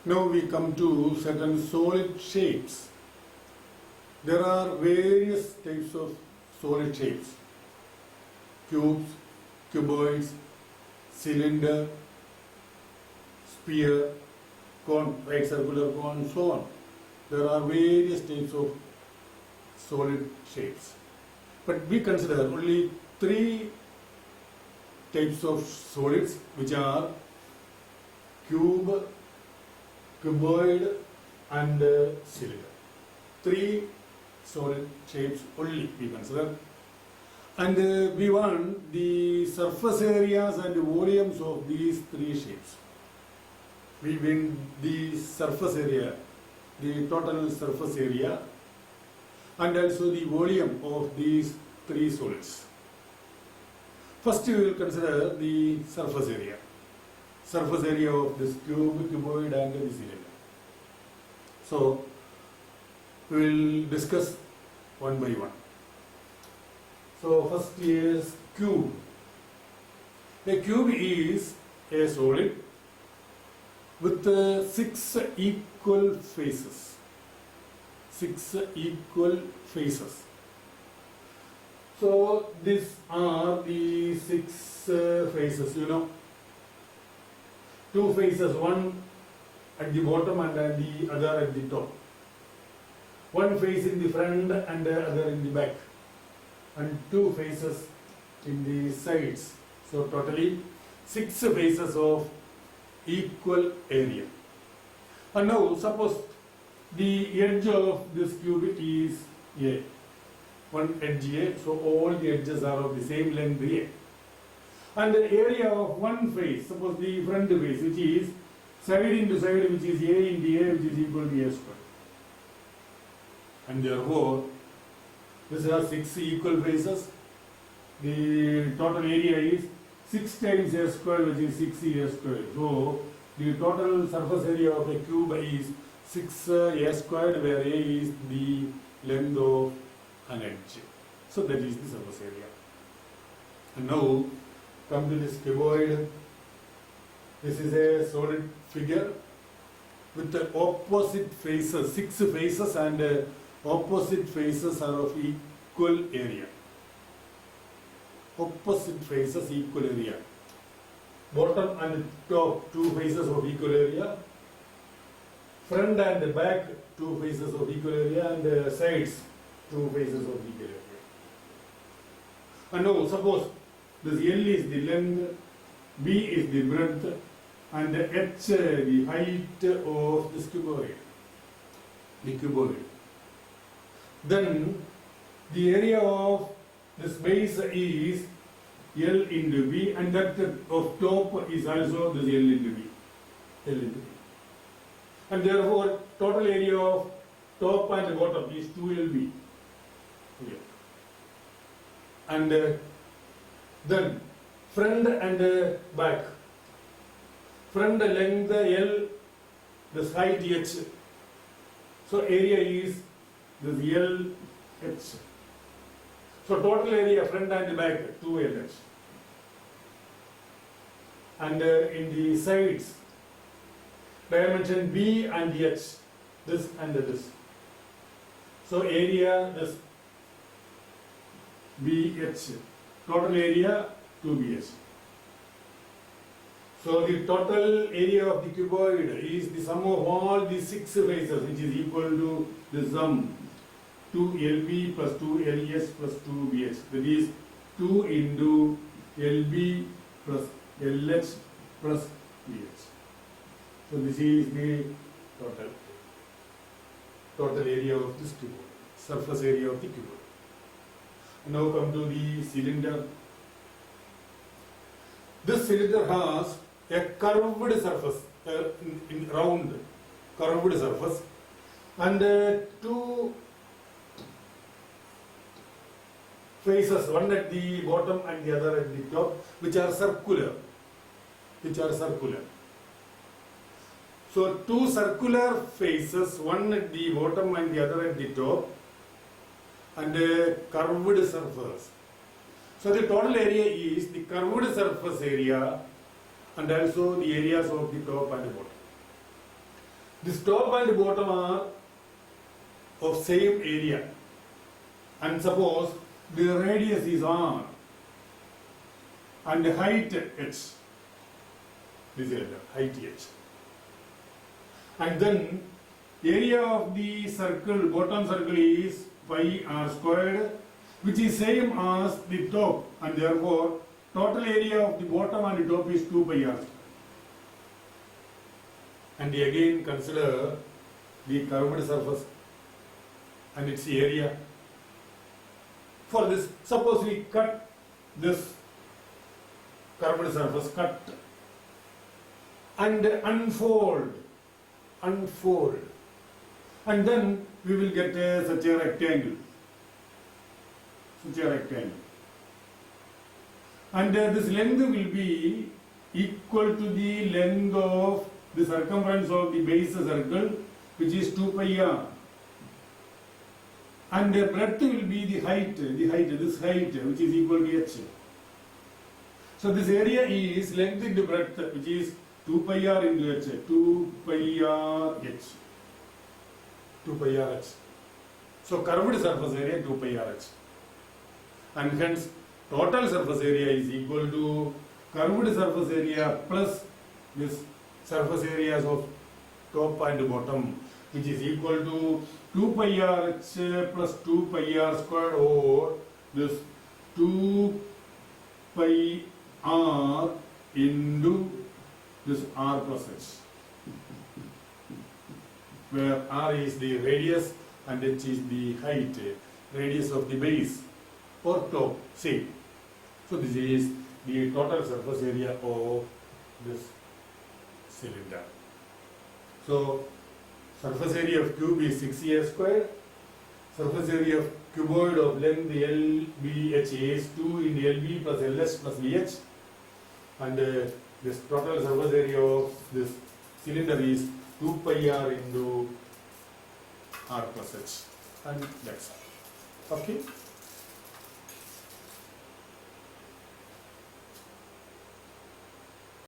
Now we come to certain solid shapes. There are various types of solid shapes. Cubes, cuboids, cylinder, sphere, cone, right circular cone, so on. There are various types of solid shapes. But we consider only three types of solids, which are cube, cuboid and cylinder. Three solid shapes only we consider. And we want the surface areas and volumes of these three shapes. We want the surface area, the total surface area, and also the volume of these three solids. First we will consider the surface area. Surface area of this cube, cuboid and the cylinder. So we will discuss one by one. So first is cube. A cube is a solid with 6 equal faces. 6 equal faces. So these are the 6 faces, you know. 2 faces, one at the bottom and the other at the top. One face in the front and the other in the back. And 2 faces in the sides. So totally 6 faces of equal area. And now suppose the edge of this cube is A. One edge A, so all the edges are of the same length A. And the area of one face, suppose the front face, which is side into side, which is A into A, which is equal to A square. And therefore, these are 6 equal faces. The total area is 6 times A square, which is 6A square. So the total surface area of a cube is 6A squared, where A is the length of an edge. So that is the surface area. And now come to this cuboid. This is a solid figure with the opposite faces, 6 faces, and opposite faces are of equal area. Opposite faces, equal area. Bottom and top, 2 faces of equal area. Front and back, 2 faces of equal area, and sides, 2 faces of equal area. And now suppose this L is the length, B is the breadth, and H the height of this cuboid. The cuboid. Then the area of this base is L into B, and that of top is also this L into B. L into B. And therefore total area of top and bottom is 2LB. Here. And then front and back. Front length L, this height H. So area is this LH. So total area front and back 2LH. And in the sides, dimension B and H, this and this. So area this BH. Total area 2BH. So the total area of the cuboid is the sum of all the 6 faces, which is equal to the sum 2LB plus 2LS plus 2BH. That is 2 into LB plus LH plus BH. So this is the total area of this cuboid, surface area of the cuboid. Now come to the cylinder. This cylinder has a curved surface, round curved surface, and 2 faces, one at the bottom and the other at the top, which are circular. So 2 circular faces, one at the bottom and the other at the top, and a curved surface. So the total area is the curved surface area and also the areas of the top and the bottom. This top and bottom are of same area, and suppose the radius is r and the height h. This is the height h. And then area of the circle, bottom circle is pi r squared, which is same as the top, and therefore total area of the bottom and the top is 2 pi r. And again consider the curved surface and its area. For this, suppose we cut this curved surface, cut and unfold, and then we will get such a rectangle. And this length will be equal to the length of the circumference of the base circle, which is 2 pi r. And the breadth will be this height, which is equal to h. So this area is length into breadth, which is 2 pi r into h, 2 pi r h. So curved surface area 2 pi r h. And hence total surface area is equal to curved surface area plus this surface areas of top and bottom, which is equal to 2 pi r h plus 2 pi r squared over this 2 pi r into this r plus h, where r is the radius and h is the height, radius of the base or top, same. So this is the total surface area of this cylinder. So surface area of cube is 6a squared. Surface area of cuboid of length LBH is 2 into LB plus LS plus VH. And this total surface area of this cylinder is 2 pi r into r plus h. And that's all. Okay.